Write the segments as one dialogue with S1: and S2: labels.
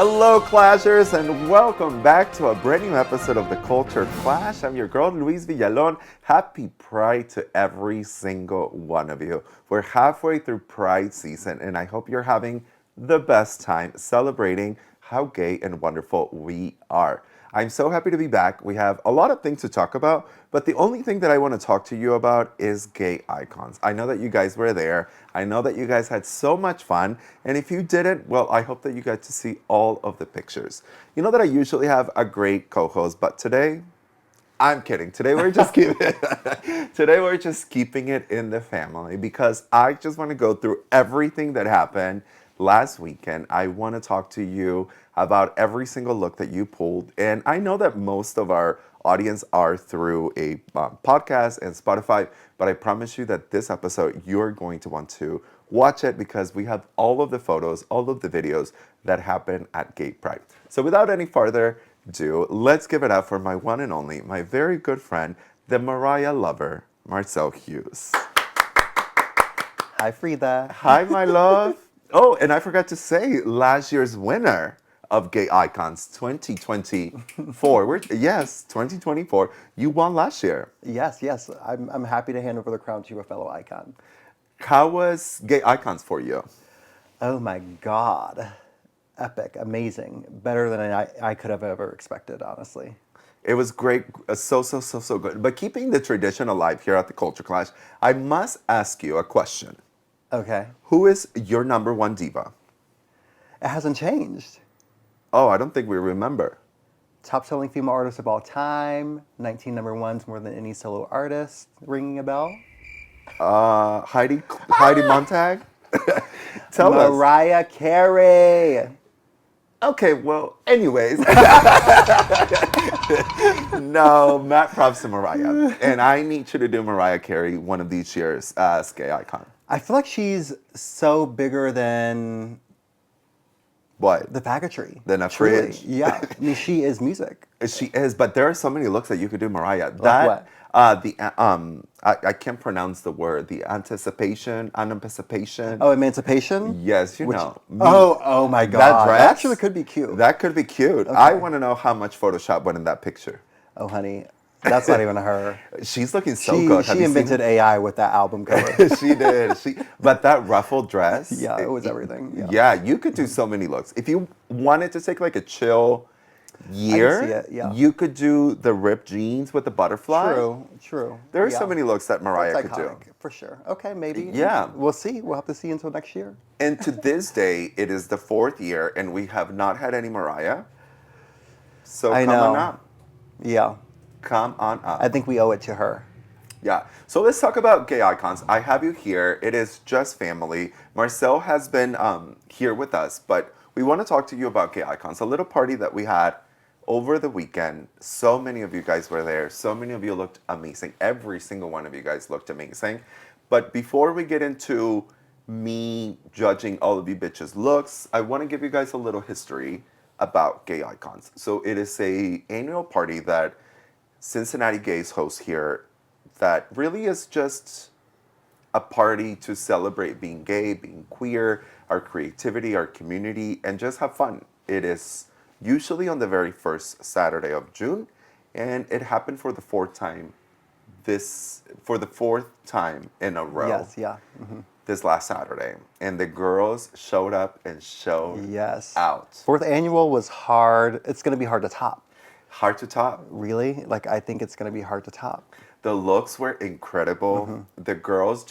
S1: Hello, Clashers, and welcome back to a brand new episode of the Culture Clash. I'm your girl, Luis Villalón. Happy Pride to every single one of you. We're halfway through Pride season, and I hope you're having the best time celebrating how gay and wonderful we are. I'm so happy to be back. We have a lot of things to talk about, but the only thing that I want to talk to you about is gay icons. I know that you guys were there. I know that you guys had so much fun. And if you didn't, well, I hope that you got to see all of the pictures. You know that I usually have a great co-host, but today, I'm kidding. Today we're just keeping it in the family because I just want to go through everything that happened last weekend. I want to talk to you about every single look that you pulled. And I know that most of our audience are through a podcast and Spotify, but I promise you that this episode, you're going to want to watch it because we have all of the photos, all of the videos that happened at Gay Pride. So without any further ado, let's give it up for my one and only, my very good friend, the Mariah lover, Marcell Hughes.
S2: Hi, Frida.
S1: Hi, my love. Oh, and I forgot to say, last year's winner of Gay Icons 2024. Yes, 2024. You won last year.
S2: Yes. I'm happy to hand over the crown to a fellow icon.
S1: How was Gay Icons for you?
S2: Oh my God. Epic, amazing. Better than I could have ever expected, honestly.
S1: It was great, so good. But keeping the tradition alive here at the Culture Clash, I must ask you a question.
S2: Okay.
S1: Who is your number one diva?
S2: It hasn't changed.
S1: Oh, I don't think we remember.
S2: Top selling female artist of all time, 19 number ones more than any solo artist. Ringing a bell?
S1: Heidi Montag? Tell us.
S2: Mariah Carey.
S1: Okay, well, anyways. No, Matt props to Mariah. And I need you to do Mariah Carey one of these years as Gay Icon.
S2: I feel like she's so bigger than
S1: What?
S2: the packaging.
S1: Than a
S2: Truly.
S1: fridge?
S2: Yeah. I mean, she is music.
S1: She is, but there are so many looks that you could do Mariah.
S2: Like what?
S1: I can't pronounce the word. The anticipation.
S2: Oh, Emancipation?
S1: Yes, you know.
S2: Oh my God.
S1: That dress?
S2: That actually could be cute.
S1: That could be cute.
S2: Okay.
S1: I want to know how much Photoshop went in that picture.
S2: Oh, honey, that's not even her.
S1: She's looking so good. Have
S2: She
S1: you
S2: invented
S1: seen
S2: AI with that album cover.
S1: She did. But that ruffled dress.
S2: Yeah, it was everything.
S1: Yeah, you could do so many looks. If you wanted to take like a chill year,
S2: I can see it, yeah.
S1: you could do the ripped jeans with the butterfly.
S2: True.
S1: There are so many looks that Mariah
S2: That's
S1: could do.
S2: iconic, for sure. Okay, maybe.
S1: Yeah.
S2: We'll see. We'll have to see until next year.
S1: And to this day, it is the 4th year, and we have not had any Mariah. So
S2: I
S1: come
S2: know.
S1: on up.
S2: Yeah.
S1: Come on up.
S2: I think we owe it to her.
S1: Yeah. So let's talk about Gay Icons. I have you here. It is just family. Marcell has been here with us, but we want to talk to you about Gay Icons, a little party that we had over the weekend. So many of you guys were there. So many of you looked amazing. Every single one of you guys looked amazing. But before we get into me judging all of you bitches' looks, I want to give you guys a little history about Gay Icons. So it is a annual party that Cincinnati Gays host here that really is just a party to celebrate being gay, being queer, our creativity, our community, and just have fun. It is usually on the very first Saturday of June, and it happened for the fourth time in a row.
S2: Yes, yeah. Mm-hmm.
S1: This last Saturday. And the girls showed up and showed out.
S2: 4th annual was hard. It's going to be hard to top.
S1: Hard to top.
S2: Really? I think it's going to be hard to top.
S1: The looks were incredible. Mm-hmm. The girls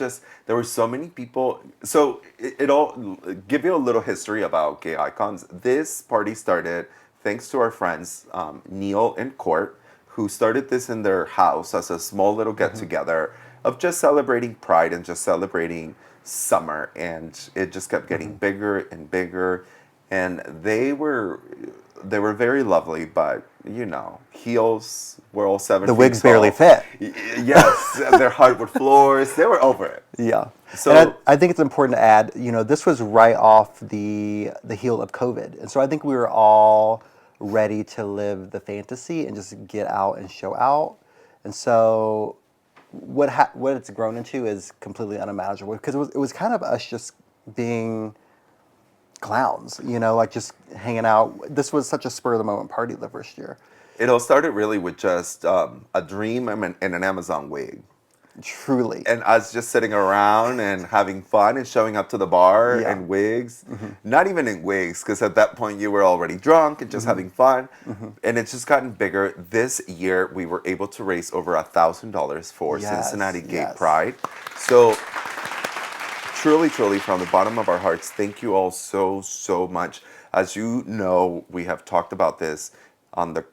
S1: there were so many people. So it all, give you a little history about Gay Icons. This party started thanks to our friends, Neil and Court, who started this in their house as a small little get-together of just celebrating Pride and just celebrating summer. And it just kept getting bigger and bigger. And they were very lovely, but you know, heels were all 7
S2: The
S1: feet
S2: wigs
S1: tall.
S2: barely fit.
S1: Yes, their hardwood floors, they were over it.
S2: Yeah.
S1: So
S2: and I think it's important to add, this was right off the heel of COVID. And so I think we were all ready to live the fantasy and just get out and show out. And so what it's grown into is completely unimaginable because it was kind of us just being clowns, like just hanging out. This was such a spur of the moment party the first year.
S1: It all started really with just a dream and an Amazon wig.
S2: Truly.
S1: And us just sitting around and having fun and showing up to the bar
S2: Yeah.
S1: in wigs. Not even in wigs, because at that point you were already drunk and just having fun. And it's just gotten bigger. This year we were able to raise over $1,000 for
S2: Yes,
S1: Cincinnati Gay
S2: yes.
S1: Pride. So truly, truly, from the bottom of our hearts, thank you all so, so much. As you know, we have talked about this on the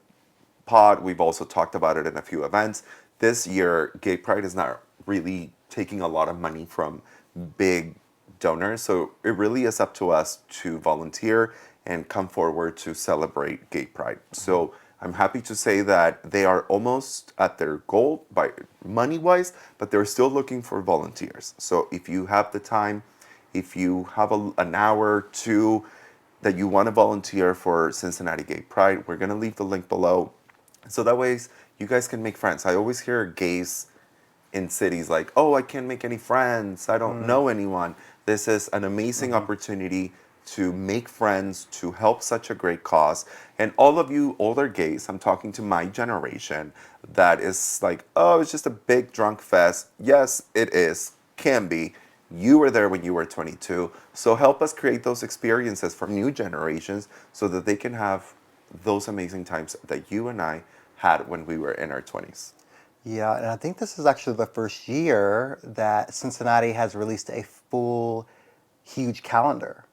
S1: pod. We've also talked about it in a few events. This year, Gay Pride is not really taking a lot of money from big donors, so it really is up to us to volunteer and come forward to celebrate Gay Pride. So I'm happy to say that they are almost at their goal by money-wise, but they're still looking for volunteers. So if you have the time, if you have an hour or two that you want to volunteer for Cincinnati Gay Pride, we're going to leave the link below. So that way you guys can make friends. I always hear gays in cities like, oh, I can't make any friends. I don't know anyone. This is an amazing opportunity to make friends, to help such a great cause. And all of you older gays, I'm talking to my generation, that is like, oh, it's just a big drunk fest. Yes, it is. Can be. You were there when you were 22. So help us create those experiences for new generations so that they can have those amazing times that you and I had when we were in our 20s.
S2: Yeah, and I think this is actually the first year that Cincinnati has released a full, huge calendar.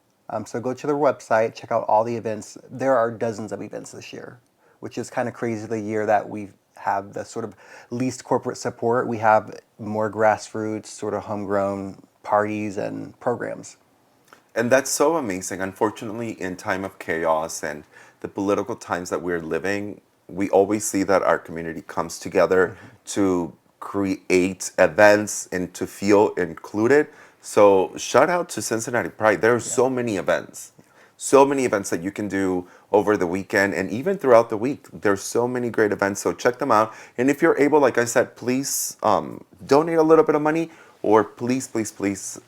S2: So go to their website, check out all the events. There are dozens of events this year, which is kind of crazy the year that we have the sort of least corporate support. We have more grassroots, sort of homegrown parties and programs.
S1: And that's so amazing. Unfortunately, in time of chaos and the political times that we're living, we always see that our community comes together to create events and to feel included. So shout out to Cincinnati Pride. There are so many events. So many events that you can do over the weekend and even throughout the week. There's so many great events, so check them out. And if you're able, like I said, please donate a little bit of money, or please, please, please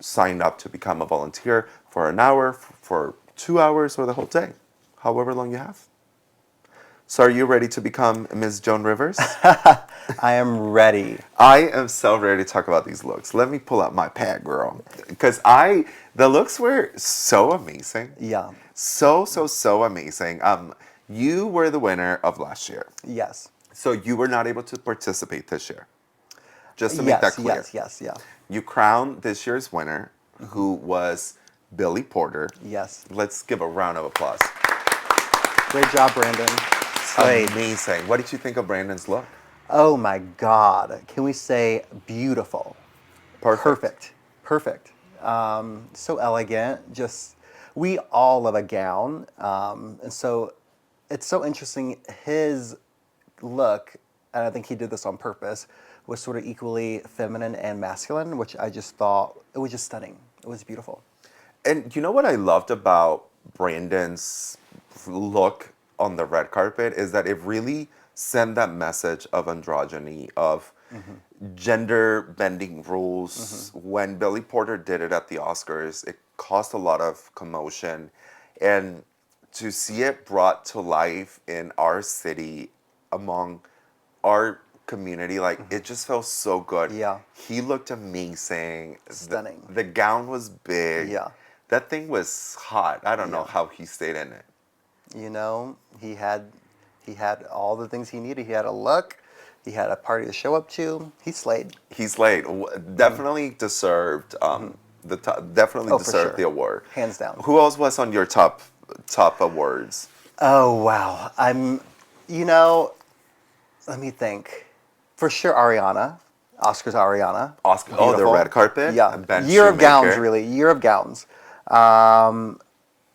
S1: sign up to become a volunteer for an hour, for 2 hours, or the whole day, however long you have. So are you ready to become Ms. Joan Rivers?
S2: I am ready.
S1: I am so ready to talk about these looks. Let me pull out my pad, girl. Because the looks were so amazing.
S2: Yeah.
S1: So, so, so amazing. You were the winner of last year.
S2: Yes.
S1: So you were not able to participate this year. Just to make that clear.
S2: Yes, yeah.
S1: You crowned this year's winner, who was Billy Porter.
S2: Yes.
S1: Let's give a round of applause.
S2: Great job, Brandon. Slayed.
S1: Amazing. What did you think of Brandon's look?
S2: Oh my God. Can we say beautiful?
S1: Perfect.
S2: Perfect. So elegant. Just, we all love a gown. And so it's so interesting. His look, and I think he did this on purpose, was sort of equally feminine and masculine, which I just thought, it was just stunning. It was beautiful.
S1: And you know what I loved about Brandon's look on the red carpet is that it really sent that message of androgyny, of gender bending rules. When Billy Porter did it at the Oscars, it caused a lot of commotion. And to see it brought to life in our city among our community, like it just felt so good.
S2: Yeah.
S1: He looked amazing.
S2: Stunning.
S1: The gown was big.
S2: Yeah.
S1: That thing was hot. I don't know how he stayed in it.
S2: You know, he had all the things he needed. He had a look. He had a party to show up to. He slayed.
S1: He's late. Definitely deserved definitely
S2: Oh, for
S1: deserved
S2: sure.
S1: the award.
S2: Hands down.
S1: Who else was on your top awards?
S2: Oh, wow. You know, let me think. For sure, Ariana. Oscar's Ariana.
S1: Oscar. Oh, the
S2: Beautiful.
S1: red carpet.
S2: Yeah.
S1: Ben
S2: Year of gowns,
S1: Shoemaker.
S2: really. Year of gowns.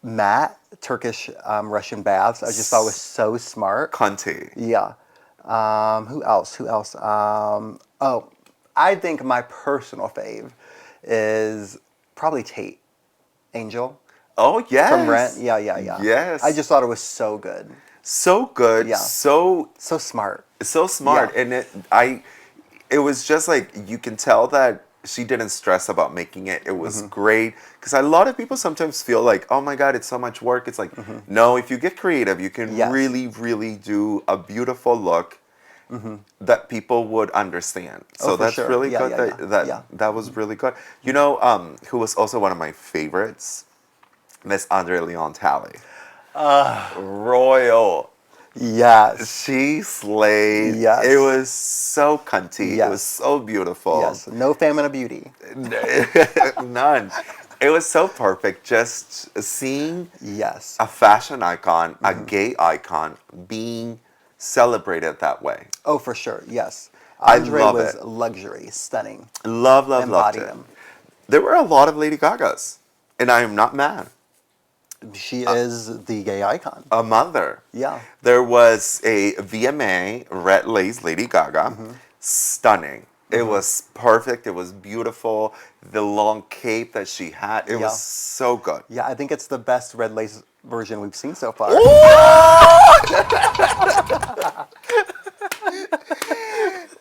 S2: Matt, Turkish Russian baths. I just thought was so smart.
S1: Conte.
S2: Yeah. Who else? Oh, I think my personal fave is probably Tate Angel
S1: Oh yes.
S2: from Rent. Yeah.
S1: Yes.
S2: I just thought it was so good.
S1: So good.
S2: Yeah.
S1: So
S2: So smart.
S1: smart.
S2: Yeah.
S1: And it was just like, you can tell that she didn't stress about making it. It was great. Because a lot of people sometimes feel like, oh my God, it's so much work. It's like, no, if you get creative, you can
S2: Yes.
S1: really, really do a beautiful look that people would understand. So
S2: for
S1: that's
S2: sure.
S1: really
S2: Yeah,
S1: good.
S2: yeah,
S1: that
S2: yeah.
S1: that
S2: Yeah.
S1: that was really good. You know, who was also one of my favorites? Miss Andre Leon Talley. Royal.
S2: Yes.
S1: She slayed.
S2: Yes.
S1: It was so cunty. It was
S2: Yes.
S1: so beautiful.
S2: Yes. No famine of beauty.
S1: None. It was so perfect. Just seeing
S2: Yes.
S1: a fashion icon, a gay icon, being celebrated that way.
S2: Oh, for sure. Yes.
S1: I
S2: Andre
S1: love
S2: was
S1: it.
S2: luxury, stunning,
S1: Loved it.
S2: embodied him.
S1: There were a lot of Lady Gagas, and I am not mad.
S2: She is the gay icon.
S1: A mother.
S2: Yeah.
S1: There was a VMA red lace Lady Gaga, stunning. It was perfect. It was beautiful. The long cape that she had, it
S2: Yeah.
S1: was so good.
S2: Yeah, I think it's the best red lace version we've seen so far.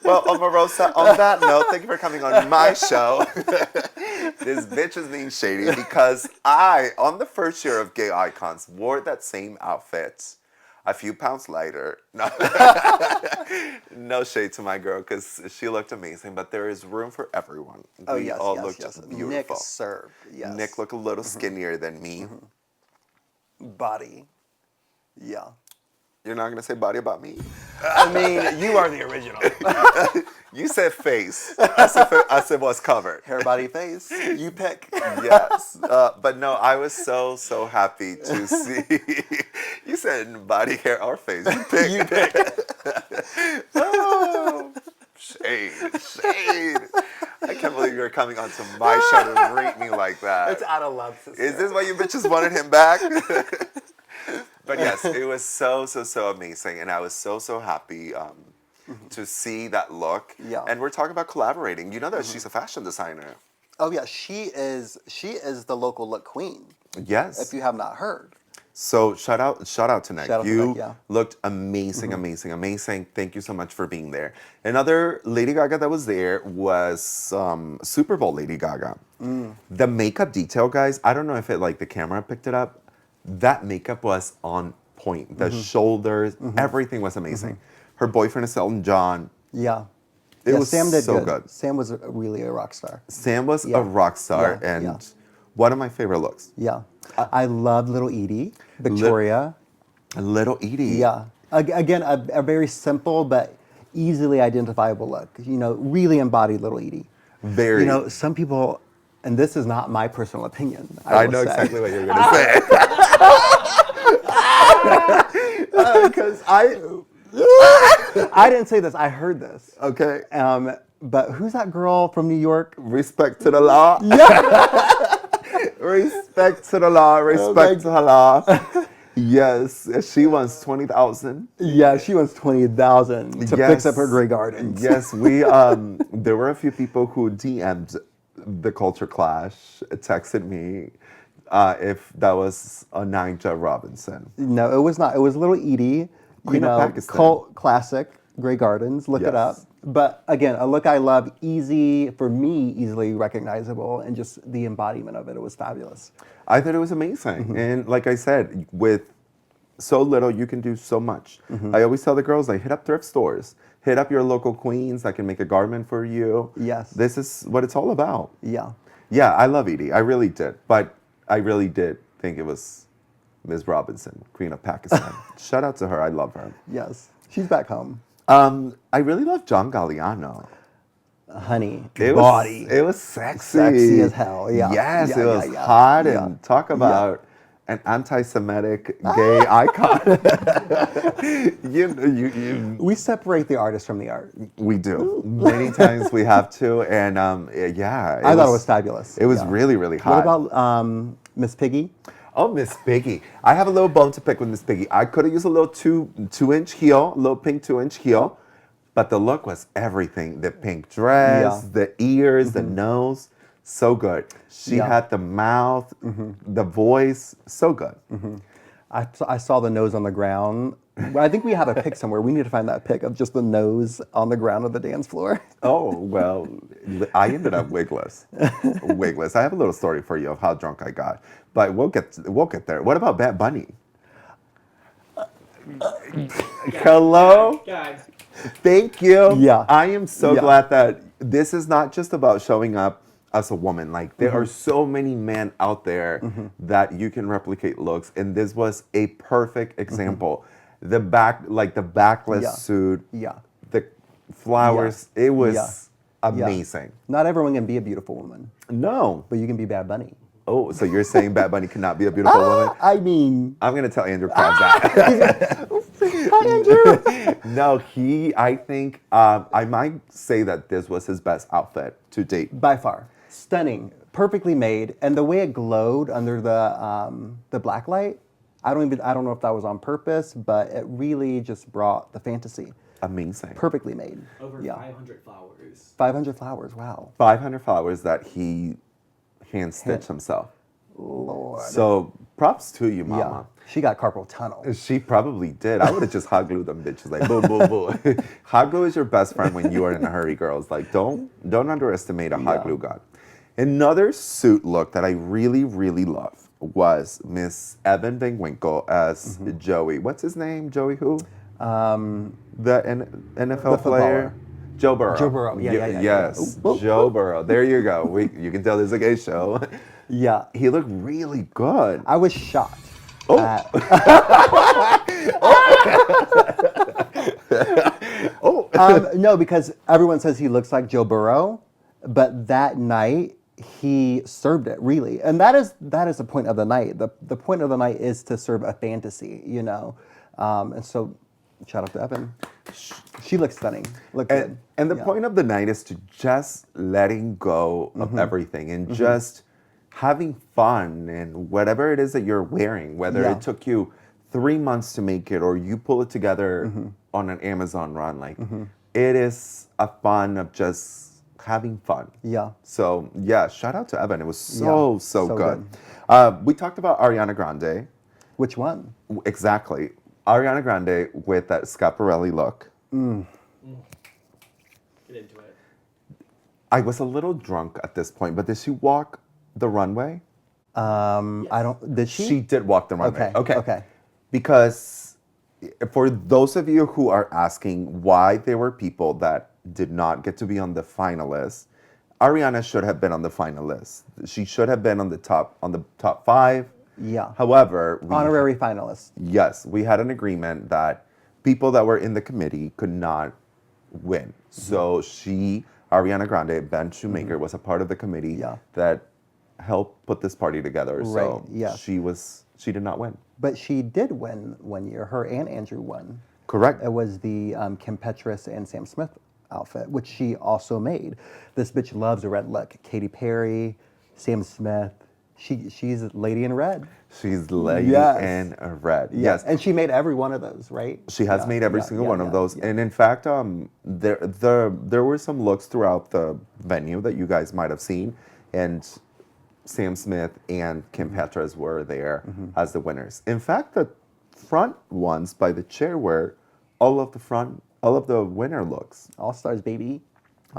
S1: Well, Omarosa, on that note, thank you for coming on my show. This bitch is being shady because I, on the first year of Gay Icons, wore that same outfit a few pounds lighter. No, no shade to my girl because she looked amazing, but there is room for everyone.
S2: Oh,
S1: We
S2: yes,
S1: all
S2: yes,
S1: looked
S2: yes.
S1: beautiful.
S2: Nick served, yes.
S1: Nick looked a little skinnier than me.
S2: Body. Yeah.
S1: You're not going to say body about me?
S2: I mean, you are the original.
S1: You said face. I said what's covered.
S2: Hair, body, face. You pick.
S1: Yes, but no, I was so happy to see. You said body, hair, or face. You pick.
S2: You pick.
S1: Oh, shade. I can't believe you're coming onto my show to rate me like that.
S2: It's out of love, sister.
S1: Is this why you bitches wanted him back? But yes, it was so amazing, and I was so happy to see that look.
S2: Yeah.
S1: And we're talking about collaborating. You know that she's a fashion designer.
S2: Oh yeah, she is the local look queen.
S1: Yes.
S2: If you have not heard.
S1: So shout out to Nick.
S2: Shout out to
S1: You
S2: Nick, yeah.
S1: looked amazing. Thank you so much for being there. Another Lady Gaga that was there was Super Bowl Lady Gaga. The makeup detail, guys, I don't know if the camera picked it up. That makeup was on point. The shoulders, everything was amazing. Her boyfriend is Elton John.
S2: Yeah.
S1: It was
S2: Sam did
S1: so
S2: good. Sam was really a rock star.
S1: Sam was a rock star,
S2: Yeah,
S1: and
S2: yeah.
S1: one of my favorite looks.
S2: Yeah. I loved Little Edie, Victoria.
S1: Little Edie.
S2: Yeah. Again, a very simple but easily identifiable look. You know, really embodied Little Edie.
S1: Very.
S2: You know, some people, and this is not my personal opinion.
S1: I
S2: will
S1: know
S2: say.
S1: exactly what you're going to say.
S2: Because I didn't say this. I heard this.
S1: Okay.
S2: But who's that girl from New York?
S1: Respect to the law. Respect to the law. Respect to her law. Yes, she wants 20,000.
S2: Yeah, she wants 20,000 to fix up her Grey Gardens.
S1: Yes, we there were a few people who DM'd the Culture Clash, texted me if that was a Ninja Robinson.
S2: No, it was not. It was Little Edie.
S1: Queen of Pakistan.
S2: Cult classic, Grey Gardens. Look it up.
S1: Yes.
S2: But again, a look I love, easy for me, easily recognizable, and just the embodiment of it. It was fabulous.
S1: I thought it was amazing. And like I said, with so little, you can do so much. I always tell the girls, hit up thrift stores. Hit up your local queens that can make a garment for you.
S2: Yes.
S1: This is what it's all about.
S2: Yeah.
S1: Yeah, I love Edie. I really did. But I really did think it was Ms. Robinson, Queen of Pakistan. Shout out to her. I love her.
S2: Yes. She's back home.
S1: I really love John Galliano.
S2: Honey,
S1: It
S2: body.
S1: it was sexy.
S2: Sexy as hell, yeah.
S1: Yes,
S2: Yeah,
S1: it was
S2: yeah, yeah.
S1: hot,
S2: Yeah.
S1: and talk about an anti-Semitic gay icon.
S2: We separate the artist from the art.
S1: We do. Many times we have to, and yeah.
S2: I thought it was fabulous.
S1: It was really, really hot.
S2: What about Miss Piggy?
S1: Oh, Miss Piggy. I have a little bone to pick with Miss Piggy. I could have used a little two-inch heel, a little pink 2-inch heel, but the look was everything. The pink dress, the ears, the nose, so good. She had the mouth, the voice, so good.
S2: I saw the nose on the ground. Well, I think we have a pic somewhere. We need to find that pic of just the nose on the ground of the dance floor.
S1: Oh, well, I ended up wigless. Wigless. I have a little story for you of how drunk I got, but we'll get there. What about Bad Bunny? Hello?
S3: Guys.
S1: Thank you.
S2: Yeah.
S1: I am so
S2: Yeah.
S1: glad that this is not just about showing up as a woman. Like, there are so many men out there that you can replicate looks, and this was a perfect example. The backless
S2: Yeah.
S1: suit,
S2: Yeah.
S1: the flowers, it was
S2: Yeah.
S1: amazing.
S2: Not everyone can be a beautiful woman,
S1: No.
S2: but you can be Bad Bunny.
S1: Oh, so you're saying Bad Bunny cannot be a beautiful woman?
S2: I mean,
S1: I'm gonna tell Andrew Krabs that.
S2: hi Andrew.
S1: No, I think, I might say that this was his best outfit to date.
S2: By far, stunning, perfectly made, and the way it glowed under the black light. I don't know if that was on purpose, but it really just brought the fantasy.
S1: Amazing.
S2: Perfectly made.
S3: Over
S2: Yeah.
S3: 500 flowers.
S2: 500 flowers. Wow.
S1: 500 flowers that he hand stitched himself.
S2: Lord.
S1: So props to you,
S2: Yeah.
S1: mama.
S2: She got carpal tunnel.
S1: She probably did. I would have just hot glued them bitches like boom, boom, boom. Hot glue is your best friend when you are in a hurry, girls. Like don't underestimate a hot
S2: Yeah.
S1: glue gun. Another suit look that I really, really love was Miss Evan Van Winkle as Joey. What's his name? Joey who? The NFL
S2: the
S1: player.
S2: footballer.
S1: Joe Burrow.
S2: Joe Burrow. Yeah.
S1: Yes,
S2: Ooh, ooh,
S1: Joe Burrow. There you go. You can tell this is a gay show.
S2: Yeah.
S1: He looked really good.
S2: I was shocked.
S1: Oh.
S2: No, because everyone says he looks like Joe Burrow, but that night he served it really, and that is the point of the night. The point of the night is to serve a fantasy, you know, and so shout out to Evan. She looks stunning. Look good.
S1: And the
S2: Yeah.
S1: point of the night is to just letting go of everything and just having fun and whatever it is that you're wearing, whether
S2: Yeah.
S1: it took you 3 months to make it or you pull it together on an Amazon run, like it is a fun of just having fun.
S2: Yeah.
S1: So yeah, shout out to Evan. It was so
S2: so
S1: good. We talked about Ariana Grande.
S2: Which one?
S1: Exactly. Ariana Grande with that Schiaparelli look.
S3: Get into it.
S1: I was a little drunk at this point, but did she walk the runway?
S2: I don't. Did she?
S1: She did walk the runway.
S2: Okay.
S1: Because for those of you who are asking why there were people that did not get to be on the finalists, Ariana should have been on the finalists. She should have been on the top 5.
S2: Yeah.
S1: However,
S2: Honorary finalist.
S1: yes, we had an agreement that people that were in the committee could not win. So Ariana Grande, Ben Shoemaker, was a part of the committee
S2: Yeah.
S1: that helped put this party together.
S2: Right,
S1: So
S2: yes.
S1: she did not win.
S2: But she did win one year. Her and Andrew won.
S1: Correct.
S2: It was the Kim Petras and Sam Smith outfit, which she also made. This bitch loves a red look. Katy Perry, Sam Smith. She's Lady in Red.
S1: She's Lady
S2: Yes.
S1: in Red. Yes.
S2: And she made every one of those, right?
S1: She has
S2: Yeah,
S1: made every
S2: yeah,
S1: single
S2: yeah,
S1: one of
S2: yeah,
S1: those.
S2: yeah.
S1: And in fact, there were some looks throughout the venue that you guys might have seen. And Sam Smith and Kim Petras were there as the winners. In fact, the front ones by the chair were all of the winner looks.
S2: All Stars, baby.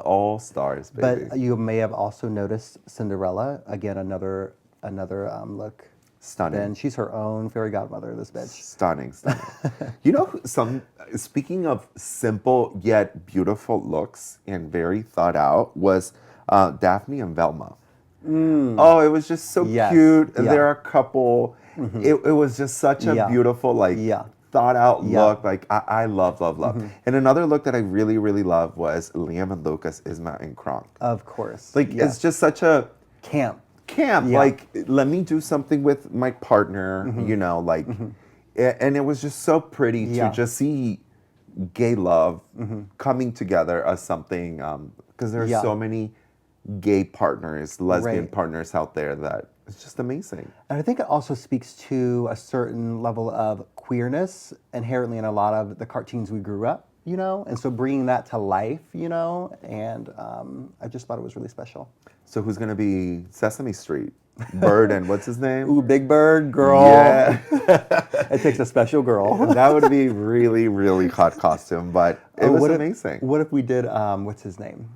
S1: All stars, baby.
S2: But you may have also noticed Cinderella, again, another look.
S1: Stunning.
S2: Then she's her own fairy godmother, this bitch.
S1: Stunning. You know, speaking of simple yet beautiful looks and very thought out was Daphne and Velma. Oh, it was just so
S2: Yes.
S1: cute. And
S2: Yeah.
S1: there are a couple. It was just such a
S2: Yeah.
S1: beautiful, like
S2: Yeah.
S1: thought out
S2: Yeah.
S1: look. Like I love. And another look that I really, really love was Liam and Lucas, Isma and Kronk.
S2: Of course.
S1: Like
S2: Yes.
S1: it's just such a
S2: camp.
S1: camp.
S2: Yeah.
S1: Like, let me do something with my partner, you know, like, and it was just so pretty
S2: Yeah.
S1: to just see gay love coming together as something, because there are
S2: Yeah.
S1: so many gay partners, lesbian
S2: Right.
S1: partners out there that it's just amazing.
S2: And I think it also speaks to a certain level of queerness inherently in a lot of the cartoons we grew up, you know? And so bringing that to life, you know? And I just thought it was really special.
S1: So who's going to be Sesame Street? Bird and what's his name?
S2: Ooh, Big Bird, girl.
S1: Yeah.
S2: It takes a special girl.
S1: That would be really, really hot costume, but it was
S2: what
S1: amazing.
S2: What if we did, what's his name?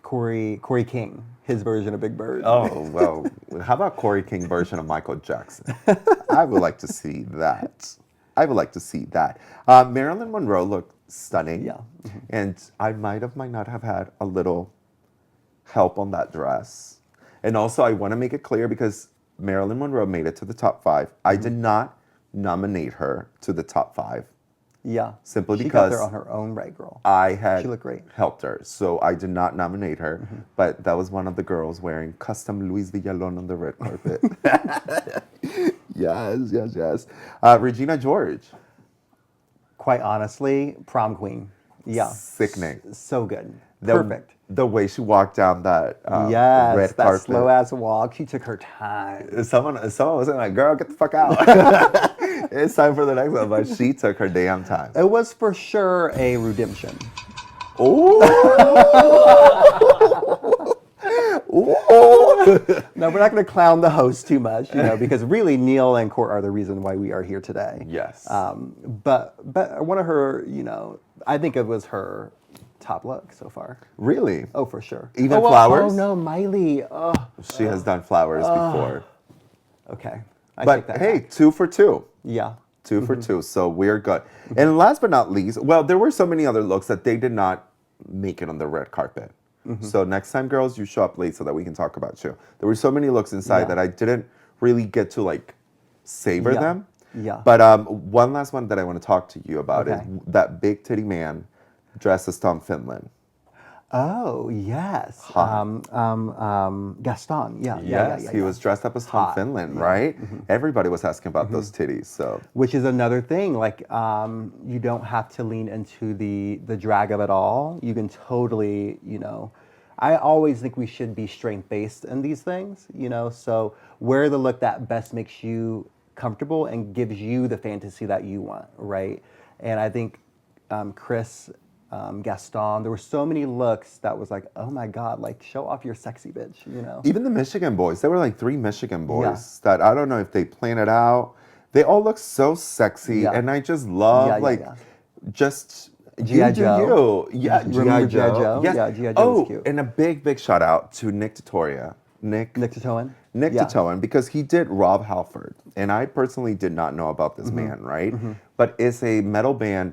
S2: Corey King, his version of Big Bird.
S1: Oh, well, how about Corey King version of Michael Jackson? I would like to see that. I would like to see that. Marilyn Monroe looked stunning.
S2: Yeah.
S1: And I might not have had a little help on that dress. And also, I want to make it clear because Marilyn Monroe made it to the top 5. I did not nominate her to the top 5.
S2: Yeah.
S1: Simply
S2: she
S1: because
S2: got there on her own, right, girl?
S1: I had
S2: She looked great.
S1: helped her. So I did not nominate her. But that was one of the girls wearing custom Louis Villalón on the red carpet. Yes. Regina George.
S2: Quite honestly, prom queen. Yeah.
S1: Sickening.
S2: So good.
S1: The-
S2: Perfect.
S1: The way she walked down that
S2: Yes,
S1: red
S2: that
S1: carpet.
S2: slow ass walk. She took her time.
S1: Someone was like, girl, get the fuck out. It's time for the next one. But she took her damn time.
S2: It was for sure a redemption.
S1: Ooh.
S2: No, we're not going to clown the host too much, because really Neil and Court are the reason why we are here today.
S1: Yes.
S2: But one of her, I think it was her top look so far.
S1: Really?
S2: Oh, for sure.
S1: Even flowers?
S2: Oh no, Miley. Oh,
S1: She has done flowers before.
S2: okay. I
S1: But
S2: take that
S1: hey,
S2: back.
S1: 2 for 2.
S2: Yeah.
S1: 2 for 2. So we're good. And last but not least, well, there were so many other looks that they did not make it on the red carpet. So next time, girls, you show up late so that we can talk about you. There were so many looks inside
S2: Yeah.
S1: that I didn't really get to savor
S2: Yeah.
S1: them.
S2: Yeah.
S1: But one last one that I want to talk to you about is
S2: Okay.
S1: that big titty man dressed as Tom Finland.
S2: Oh yes.
S1: Hot.
S2: Gaston. Yeah.
S1: Yes, he was dressed up as Tom
S2: Hot.
S1: Finland, right? Everybody was asking about those titties. So
S2: Which is another thing. You don't have to lean into the drag of it all. You can totally, I always think we should be strength based in these things. So wear the look that best makes you comfortable and gives you the fantasy that you want, right? And I think Chris. Gaston, there were so many looks that was like, oh my God, show off your sexy bitch,
S1: even the Michigan boys, there were 3 Michigan boys that I don't know if they planned it out. They all look so sexy,
S2: Yeah.
S1: and I just love just
S2: G.I.
S1: you do
S2: Joe.
S1: you. Yeah,
S2: Remember
S1: G.I. Joe.
S2: G.I. Joe? Yeah, G.I. Joe was cute.
S1: And a big shout out to Nick Tatoria. Nick
S2: Tatoan?
S1: Nick
S2: Yeah.
S1: Tatoan, because he did Rob Halford, and I personally did not know about this man, right? But it's a metal band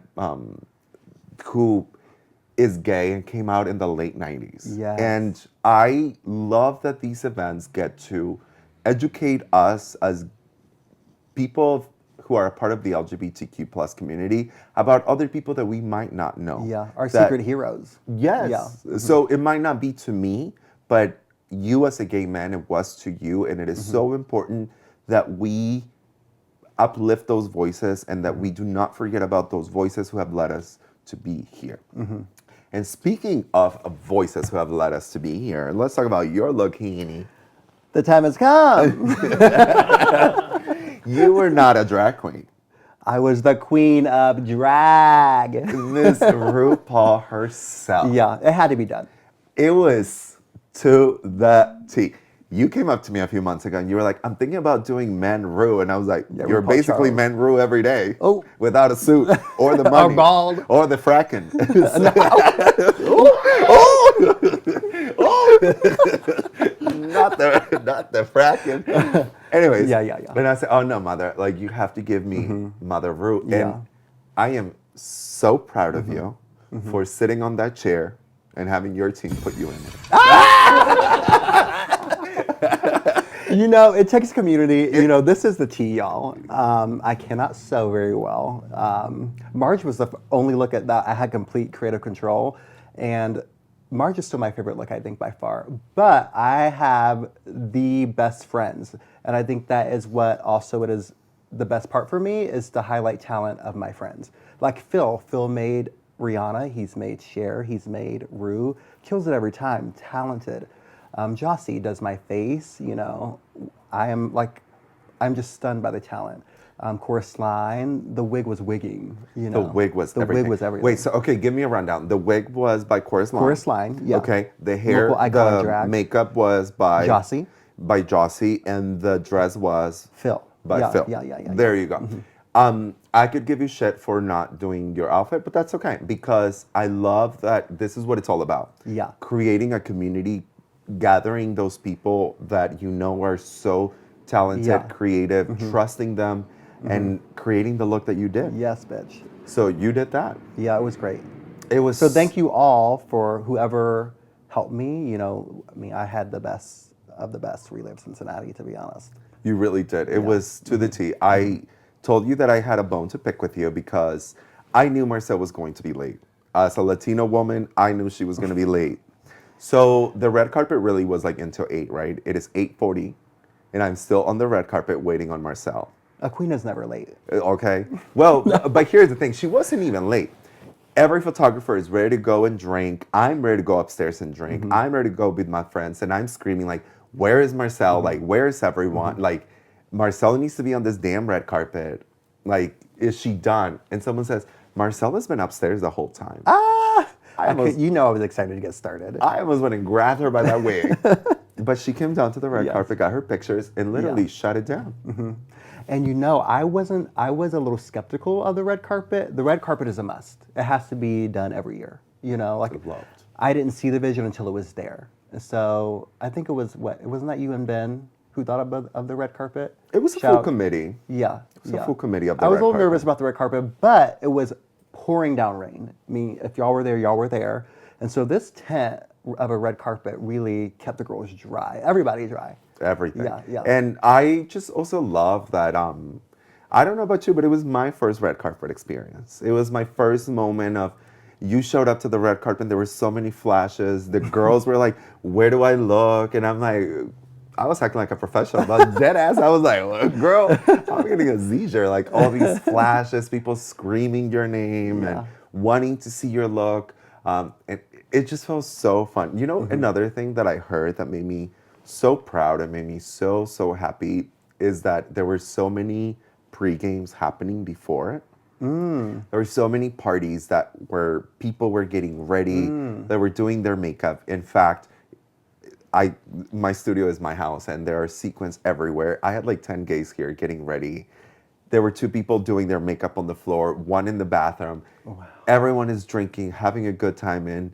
S1: who is gay and came out in the late 90s.
S2: Yes.
S1: And I love that these events get to educate us as people who are a part of the LGBTQ plus community about other people that we might not know.
S2: Yeah, our
S1: That-
S2: secret heroes.
S1: Yes.
S2: Yeah.
S1: So it might not be to me, but you as a gay man, it was to you. And it is so important that we uplift those voices and that we do not forget about those voices who have led us to be here. And speaking of voices who have led us to be here, let's talk about your look, Heaney.
S2: The time has come.
S1: You were not a drag queen.
S2: I was the queen of drag.
S1: Miss RuPaul herself.
S2: Yeah, it had to be done.
S1: It was to the T. You came up to me a few months ago and you were like, I'm thinking about doing Men Ru. And I was like,
S2: Yeah,
S1: you're
S2: RuPaul
S1: basically
S2: Charles.
S1: Men Ru every day.
S2: Oh.
S1: Without a suit or the money.
S2: Or bald.
S1: Or the fracking. Not the fracking. Anyways.
S2: Yeah.
S1: And I said, oh no, mother, you have to give me Mother Ru.
S2: Yeah.
S1: And I am so proud of you for sitting on that chair and having your team put you in it.
S2: It takes community. This is the tea, y'all. I cannot sew very well. Marge was the only look at that I had complete creative control. And Marge is still my favorite look, I think, by far. But I have the best friends. And I think that is what also it is the best part for me is to highlight talent of my friends. Like Phil. Phil made Rihanna. He's made Cher. He's made Rue. Kills it every time. Talented. Jossie does my face. I'm just stunned by the talent. Chorus line, the wig was wigging.
S1: The wig was
S2: the
S1: everything.
S2: wig was everything.
S1: Wait, so okay, give me a rundown. The wig was by Chorus Line.
S2: Chorus Line, yeah.
S1: Okay, the hair,
S2: Local icon of
S1: the
S2: drag.
S1: makeup was by
S2: Jossie.
S1: by Jossie, and the dress was
S2: Phil.
S1: by
S2: Yeah,
S1: Phil.
S2: yeah.
S1: There you go. I could give you shit for not doing your outfit, but that's okay because I love that this is what it's all about.
S2: Yeah.
S1: Creating a community, gathering those people that you know are so talented,
S2: Yeah.
S1: creative, trusting them, and creating the look that you did.
S2: Yes, bitch.
S1: So you did that.
S2: Yeah, it was great.
S1: It was
S2: So thank you all for whoever helped me. I mean, I had the best of the best Relive Cincinnati, to be honest.
S1: You really did. It was to the T. I told you that I had a bone to pick with you because I knew Marcell was going to be late. As a Latino woman, I knew she was going to be late. So the red carpet really was like until 8, right? It is 8:40, and I'm still on the red carpet waiting on Marcell.
S2: A queen is never late.
S1: Okay. Well, but here's the thing. She wasn't even late. Every photographer is ready to go and drink. I'm ready to go upstairs and drink. I'm ready to go with my friends, and I'm screaming like, where is Marcell? Like, where is everyone? Like, Marcell needs to be on this damn red carpet. Like, is she done? And someone says, Marcell has been upstairs the whole time.
S2: Ah!
S1: I almost
S2: I was excited to get started.
S1: I almost went and grabbed her by that wig. But she came down to the red
S2: Yes.
S1: carpet, got her pictures, and literally
S2: Yeah.
S1: shut it down.
S2: And I was a little skeptical of the red carpet. The red carpet is a must. It has to be done every year. Like
S1: Would've loved.
S2: I didn't see the vision until it was there. So I think it was wasn't that you and Ben who thought of the red carpet?
S1: It was a full committee.
S2: Yeah.
S1: It was a full committee of the
S2: I was
S1: red
S2: a little
S1: carpet.
S2: nervous about the red carpet, but it was pouring down rain. I mean, if y'all were there, y'all were there. And so this tent of a red carpet really kept the girls dry. Everybody dry.
S1: Everything.
S2: Yeah.
S1: And I just also love that, I don't know about you, but it was my first red carpet experience. It was my first moment of, you showed up to the red carpet, there were so many flashes. The girls were like, where do I look? And I'm like, I was acting like a professional, but dead ass, I was like, well, girl, I'm getting a seizure. Like all these flashes, people screaming your name and wanting to see your look. It just felt so fun. Another thing that I heard that made me so proud and made me so, so happy is that there were so many pre-games happening before it. There were so many parties that people were getting ready, that were doing their makeup. In fact, my studio is my house and there are sequins everywhere. I had like 10 gays here getting ready. There were 2 people doing their makeup on the floor, 1 in the bathroom. Oh, wow. Everyone is drinking, having a good time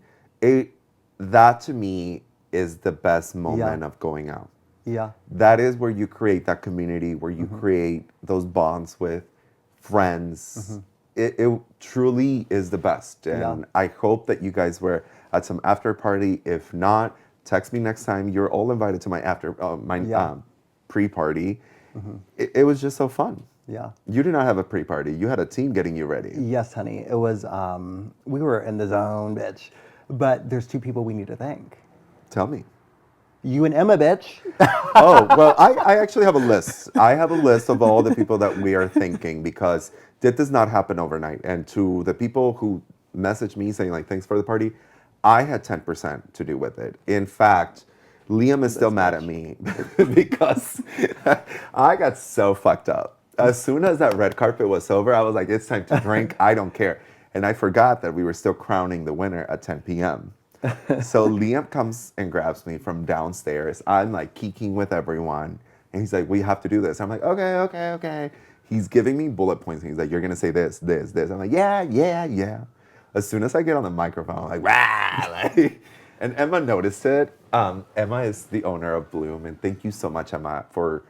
S1: that to me is the best moment of going out.
S2: Yeah.
S1: That is where you create that community, where you create those bonds with friends. It truly is the best. And I hope that you guys were at some after party. If not, text me next time. You're all invited to my pre-party. It was just so fun.
S2: Yeah.
S1: You did not have a pre-party. You had a team getting you ready.
S2: Yes, honey. It was, we were in the zone, bitch. But there's 2 people we need to thank.
S1: Tell me.
S2: You and Emma, bitch.
S1: Oh, well, I actually have a list. I have a list of all the people that we are thanking because that does not happen overnight. And to the people who messaged me saying like, thanks for the party, I had 10% to do with it. In fact, Liam is still mad at me because I got so fucked up. As soon as that red carpet was over, I was like, it's time to drink. I don't care. And I forgot that we were still crowning the winner at 10 p.m. So Liam comes and grabs me from downstairs. I'm like kikiing with everyone. And he's like, we have to do this. I'm like, okay. He's giving me bullet points. And he's like, you're going to say this. I'm like, yeah. As soon as I get on the microphone, I'm like, rah! And Emma noticed it. Emma is the owner of Bloom. And thank you so much, Emma, for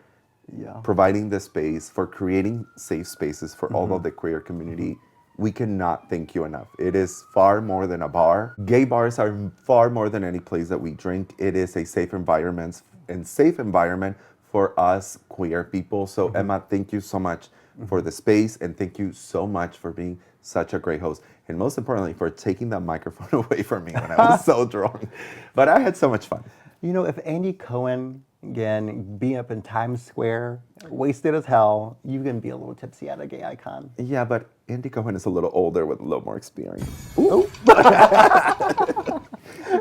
S1: providing this space, for creating safe spaces for all of the queer community. We cannot thank you enough. It is far more than a bar. Gay bars are far more than any place that we drink. It is a safe environment for us queer people. So Emma, thank you so much for the space, and thank you so much for being such a great host. And most importantly, for taking that microphone away from me when I was so drunk. But I had so much fun.
S2: If Andy Cohen can be up in Times Square, wasted as hell, you can be a little tipsy at a gay icon.
S1: Yeah, but Andy Cohen is a little older with a little more experience.
S2: Ooh.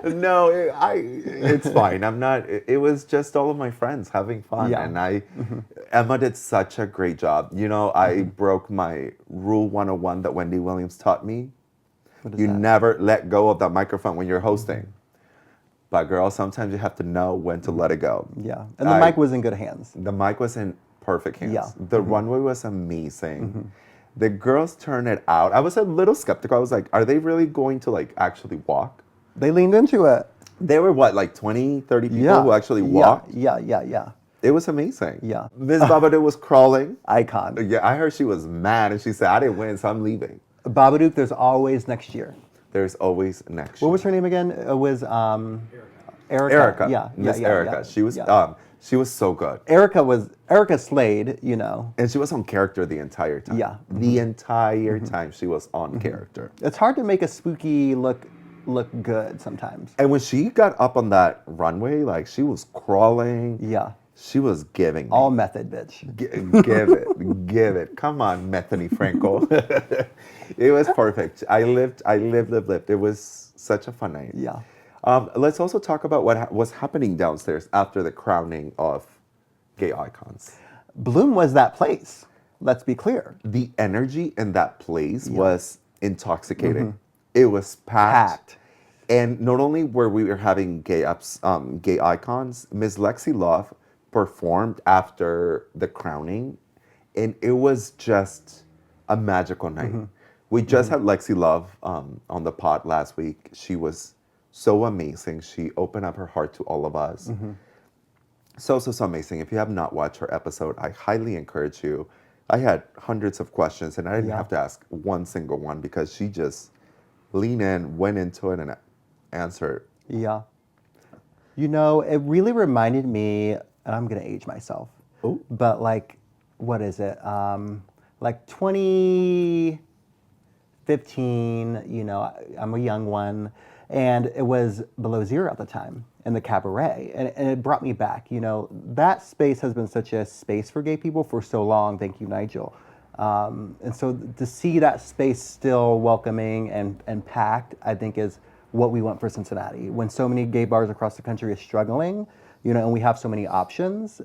S1: No, it's fine. I'm not. It was just all of my friends having fun, and Emma did such a great job. I broke my rule 101 that Wendy Williams taught me. You never let go of that microphone when you're hosting. But girl, sometimes you have to know when to let it go.
S2: Yeah, and the mic was in good hands.
S1: The mic was in perfect hands.
S2: Yeah.
S1: The runway was amazing. The girls turned it out. I was a little skeptical. I was like, are they really going to like actually walk?
S2: They leaned into it.
S1: There were what, like 20, 30 people
S2: Yeah,
S1: who actually walked?
S2: Yeah.
S1: It was amazing.
S2: Yeah.
S1: Miss Babadook was crawling.
S2: Icon.
S1: Yeah, I heard she was mad and she said, I didn't win, so I'm leaving.
S2: Babadook, there's always next year.
S1: There's always next
S2: What
S1: year.
S2: was her name again? It was Erica.
S1: Erica.
S2: Yeah,
S1: Miss
S2: yeah,
S1: Erica.
S2: yeah.
S1: She was so good.
S2: Erica slayed, you know.
S1: And she was on character the entire time.
S2: Yeah.
S1: The entire time she was on character.
S2: It's hard to make a spooky look good sometimes.
S1: And when she got up on that runway, like she was crawling.
S2: Yeah.
S1: She was giving me.
S2: All method, bitch.
S1: Give it. Come on, Bethany Frankel. It was perfect. I lived. It was such a fun night.
S2: Yeah.
S1: Let's also talk about what was happening downstairs after the crowning of gay icons.
S2: Bloom was that place. Let's be clear.
S1: The energy in that place was intoxicating. It was packed. And not only were we having gay icons, Miss Lexi Love performed after the crowning, and it was just a magical night. We just had Lexi Love on the pod last week. She was so amazing. She opened up her heart to all of us. So amazing. If you have not watched her episode, I highly encourage you. I had hundreds of questions, and I didn't have to ask one single one because she just leaned in, went into it, and answered.
S2: Yeah. You know, it really reminded me, and I'm going to age myself, but like, what is it? Like 2015, you know, I'm a young one, and it was below zero at the time in the cabaret, and it brought me back. You know, that space has been such a space for gay people for so long. Thank you, Nigel. And so to see that space still welcoming and packed, I think is what we want for Cincinnati. When so many gay bars across the country are struggling, you know, and we have so many options,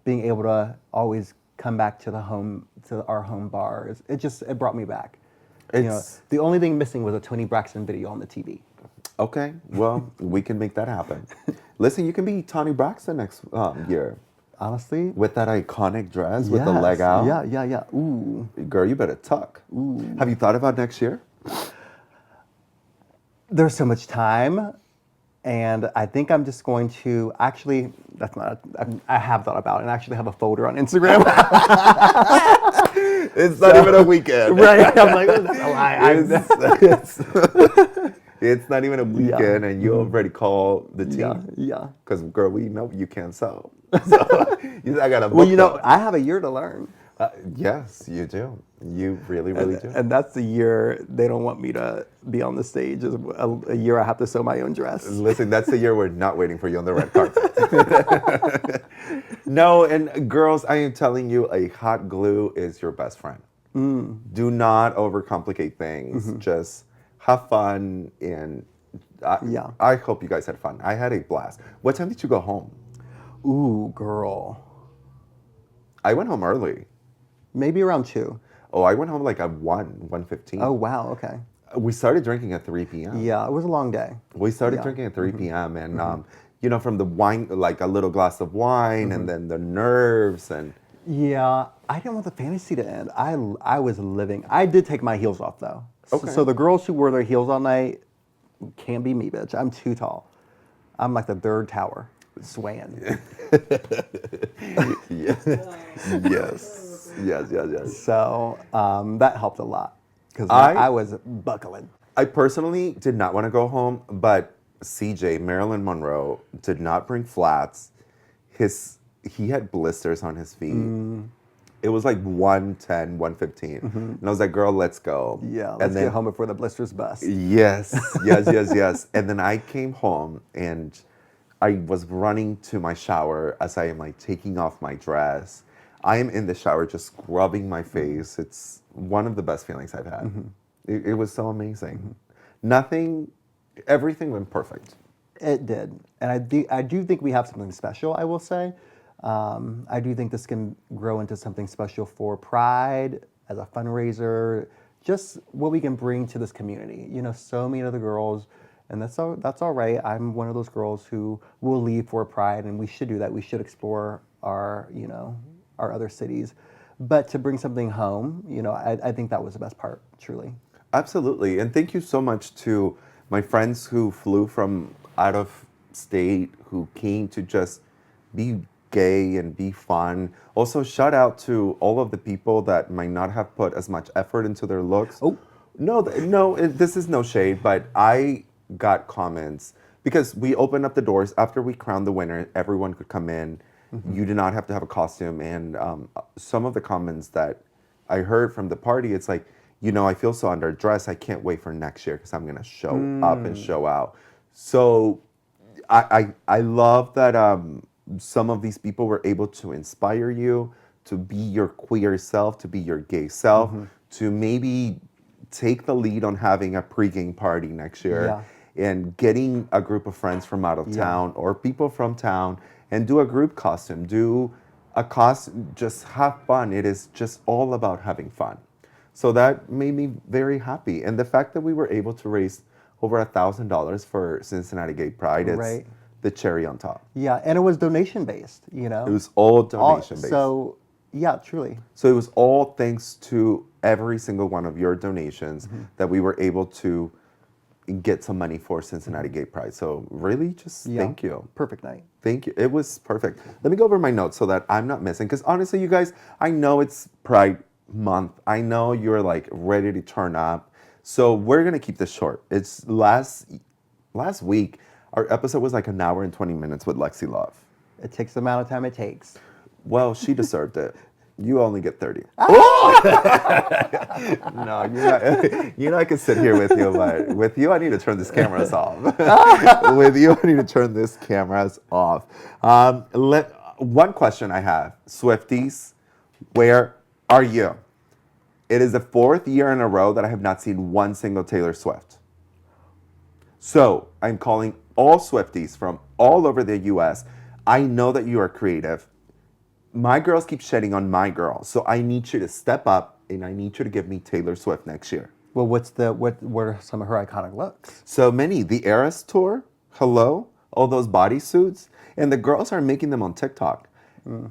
S2: being able to always come back to our home bars, it brought me back. You know, the only thing missing was a Toni Braxton video on the TV.
S1: Okay, well, we can make that happen. Listen, you can be Toni Braxton next year.
S2: Honestly?
S1: With that iconic dress with the leg out.
S2: Yeah. Ooh.
S1: Girl, you better tuck. Ooh. Have you thought about next year?
S2: There's so much time, and I think I'm just going to I have thought about it, and I actually have a folder on Instagram.
S1: It's not even a weekend.
S2: Right. I'm like, oh, that's a lie.
S1: It's not even a weekend, and you already call the team.
S2: Yeah.
S1: Because, girl, we know you can't sew. So, I got to book
S2: Well, you know, I have a year to learn.
S1: Yes, you do. You really do.
S2: And that's the year they don't want me to be on the stage. Is a year I have to sew my own dress.
S1: Listen, that's the year we're not waiting for you on the red carpet. No, and girls, I am telling you, a hot glue is your best friend. Do not overcomplicate things. Just have fun, and I hope you guys had fun. I had a blast. What time did you go home?
S2: Ooh, girl.
S1: I went home early.
S2: Maybe around 2.
S1: Oh, I went home like at 1:15.
S2: Oh, wow, okay.
S1: We started drinking at 3 p.m.
S2: Yeah, it was a long day.
S1: We started drinking at 3 p.m. and, you know, from the wine, like a little glass of wine and then the nerves and...
S2: Yeah, I didn't want the fantasy to end. I was living. I did take my heels off, though.
S1: Okay.
S2: So the girls who wore their heels all night can't be me, bitch. I'm too tall. I'm like the third tower, swaying. Yes. So that helped a lot because I was buckling.
S1: I personally did not want to go home, but CJ, Marilyn Monroe, did not bring flats. He had blisters on his feet. It was like 1:10, 1:15. And I was like, girl, let's go.
S2: Yeah, let's get home before the blisters bust.
S1: Yes. And then I came home and I was running to my shower as I am like taking off my dress. I am in the shower just scrubbing my face. It's one of the best feelings I've had. It was so amazing. Everything went perfect.
S2: It did. And I do think we have something special, I will say. I do think this can grow into something special for Pride, as a fundraiser, just what we can bring to this community. You know, so many other girls And that's all right. I'm one of those girls who will leave for Pride, and we should do that. We should explore our, our other cities. But to bring something home, I think that was the best part, truly.
S1: Absolutely. And thank you so much to my friends who flew from out of state, who came to just be gay and be fun. Also, shout out to all of the people that might not have put as much effort into their looks.
S2: Oh.
S1: No, this is no shade, but I got comments because we opened up the doors after we crowned the winner. Everyone could come in. You did not have to have a costume. And some of the comments that I heard from the party, it's like, I feel so underdressed. I can't wait for next year because I'm gonna show up and show out. So I love that some of these people were able to inspire you to be your queer self, to be your gay self, to maybe take the lead on having a pre-game party next year and getting a group of friends from out of town or people from town and do a group costume, do a costume, just have fun. It is just all about having fun. So that made me very happy. And the fact that we were able to raise over $1,000 for Cincinnati Gay Pride, it's the cherry on top.
S2: Yeah, and it was donation based,
S1: It was all donation based.
S2: So, yeah, truly.
S1: So it was all thanks to every single one of your donations that we were able to get some money for Cincinnati Gay Pride. So really just thank you.
S2: Perfect night.
S1: Thank you. It was perfect. Let me go over my notes so that I'm not missing. Because honestly, you guys, I know it's Pride month. I know you're like ready to turn up. So we're going to keep this short. It's last week, our episode was like an hour and 20 minutes with Lexi Love.
S2: It takes the amount of time it takes.
S1: Well, she deserved it. You only get 30. No, I can sit here with you, but with you, I need to turn these cameras off. With you, I need to turn these cameras off. One question I have, Swifties, where are you? It is the 4th year in a row that I have not seen one single Taylor Swift. So I'm calling all Swifties from all over the U.S. I know that you are creative. My girls keep shedding on my girls, so I need you to step up and I need you to give me Taylor Swift next year.
S2: Well, what are some of her iconic looks?
S1: So many. The Eras tour, hello, all those bodysuits, and the girls are making them on TikTok.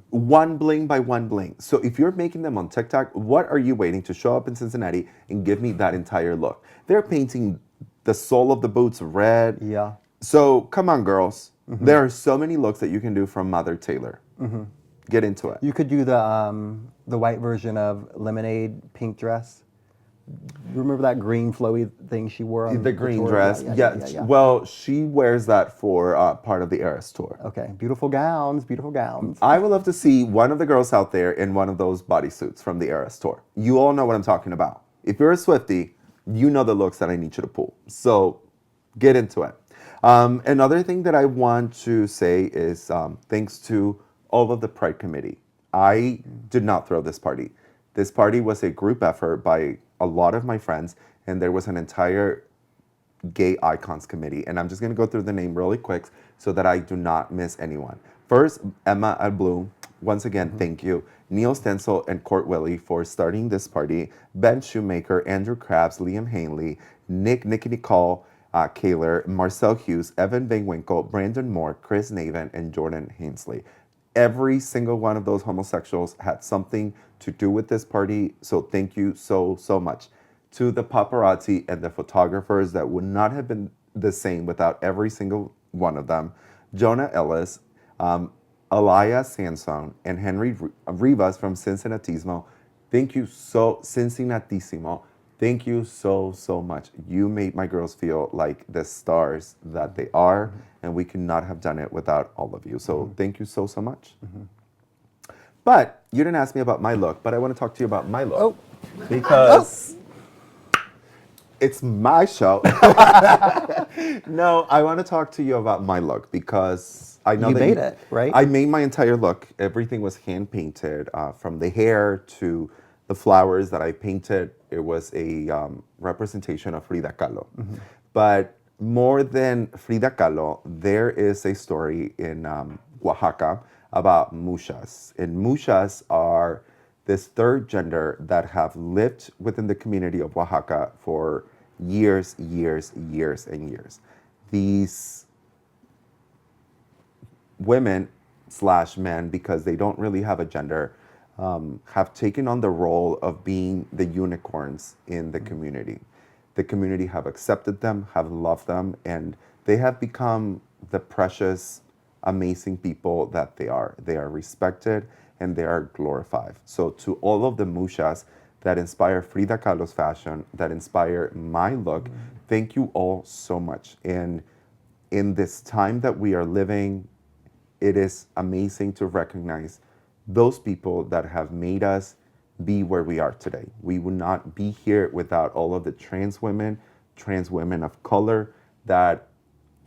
S1: One bling by one bling. So if you're making them on TikTok, what are you waiting to show up in Cincinnati and give me that entire look? They're painting the sole of the boots red.
S2: Yeah.
S1: So come on, girls. There are so many looks that you can do from Mother Taylor. Get into it.
S2: You could do the white version of Lemonade pink dress. Remember that green flowy thing she wore on
S1: The green
S2: tour?
S1: dress. Yeah. Well, she wears that for part of the Eras tour.
S2: Okay. Beautiful gowns, beautiful gowns.
S1: I would love to see one of the girls out there in one of those bodysuits from the Eras tour. You all know what I'm talking about. If you're a Swiftie, you know the looks that I need you to pull. So get into it. Another thing that I want to say is thanks to all of the Pride Committee. I did not throw this party. This party was a group effort by a lot of my friends, and there was an entire Gay Icons Committee. And I'm just going to go through the name really quick so that I do not miss anyone. First, Emma Bloom. Once again, thank you. Neil Stencil and Court Willie for starting this party. Ben Shoemaker, Andrew Krabs, Liam Haehnle, Nicky Nicole, Kaler, Marcell Hughes, Evan Van Winkle, Brandon Moore, Chris Navin, and Jordan Hainsley. Every single one of those homosexuals had something to do with this party, so thank you so much. To the paparazzi and the photographers that would not have been the same without every single one of them. Jonah Ellis, Alaya Sansone, and Henry Rivas from Cincinnatissimo. Thank you Cincinnatissimo. Thank you so much. You made my girls feel like the stars that they are, and we could not have done it without all of you. So thank you so much. But you didn't ask me about my look, but I want to talk to you about my look. Because it's my show. No, I want to talk to you about my look because I know
S2: You
S1: that
S2: made it, right?
S1: I made my entire look. Everything was hand painted, from the hair to the flowers that I painted. It was a representation of Frida Kahlo. But more than Frida Kahlo, there is a story in Oaxaca about mushas. And mushas are this third gender that have lived within the community of Oaxaca for years and years. these women slash men, because they don't really have a gender, have taken on the role of being the unicorns in the community. The community have accepted them, have loved them, and they have become the precious, amazing people that they are. They are respected and they are glorified. So to all of the muchas that inspire Frida Kahlo's fashion, that inspire my look, thank you all so much. And in this time that we are living, it is amazing to recognize those people that have made us be where we are today. We would not be here without all of the trans women of color that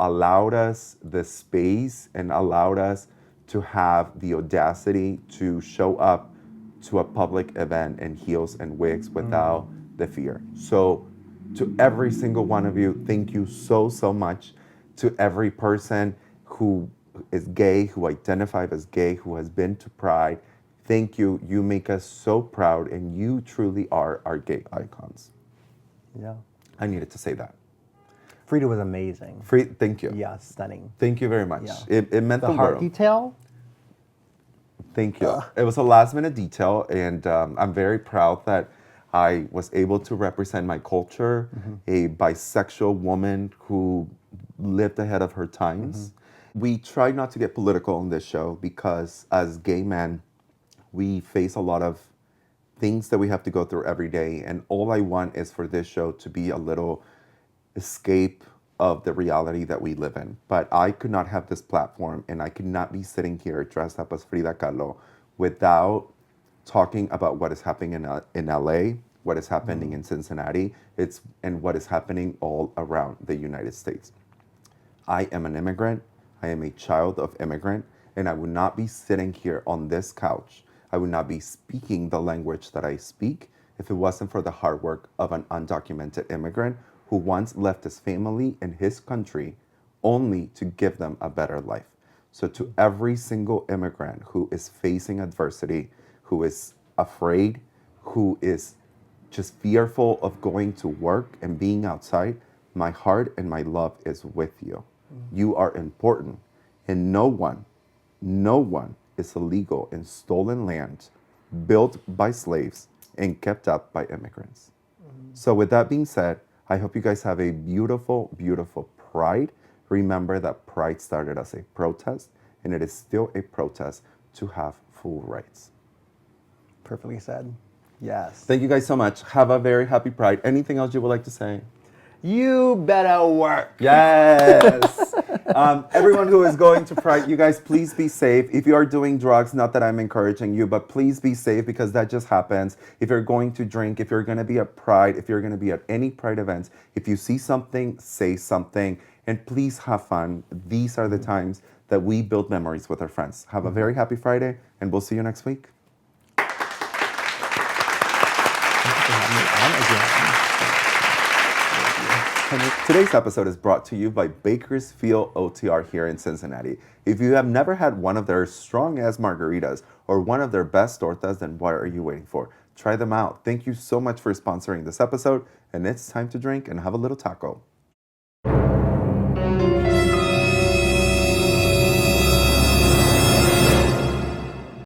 S1: allowed us the space and allowed us to have the audacity to show up to a public event in heels and wigs without the fear. So to every single one of you, thank you so, so much. To every person who is gay, who identifies as gay, who has been to Pride, thank you. You make us so proud, and you truly are our gay icons.
S2: Yeah.
S1: I needed to say that.
S2: Frida was amazing.
S1: Thank you.
S2: Yeah, stunning.
S1: Thank you very much.
S2: Yeah.
S1: It meant
S2: The
S1: the
S2: heart
S1: world.
S2: detail.
S1: Thank you. It was a last minute detail, and I'm very proud that I was able to represent my culture, a bisexual woman who lived ahead of her times. We try not to get political on this show because as gay men, we face a lot of things that we have to go through every day. And all I want is for this show to be a little escape of the reality that we live in. But I could not have this platform, and I could not be sitting here dressed up as Frida Kahlo without talking about what is happening in LA, what is happening in Cincinnati, and what is happening all around the United States. I am an immigrant. I am a child of immigrant, and I would not be sitting here on this couch. I would not be speaking the language that I speak if it wasn't for the hard work of an undocumented immigrant who once left his family and his country only to give them a better life. So to every single immigrant who is facing adversity, who is afraid, who is just fearful of going to work and being outside, my heart and my love is with you. You are important, and no one is illegal in stolen land built by slaves and kept up by immigrants. So with that being said, I hope you guys have a beautiful, beautiful Pride. Remember that Pride started as a protest, and it is still a protest to have full rights.
S2: Perfectly said. Yes.
S1: Thank you guys so much. Have a very happy Pride. Anything else you would like to say?
S2: You better work.
S1: Yes. Everyone who is going to Pride, you guys, please be safe. If you are doing drugs, not that I'm encouraging you, but please be safe because that just happens. If you're going to drink, if you're going to be at Pride, if you're going to be at any Pride events, if you see something, say something, and please have fun. These are the times that we build memories with our friends. Have a very happy Friday, and we'll see you next week. Today's episode is brought to you by Bakersfield OTR here in Cincinnati. If you have never had one of their strong-ass margaritas or one of their best tortas, then what are you waiting for? Try them out. Thank you so much for sponsoring this episode, and it's time to drink and have a little taco.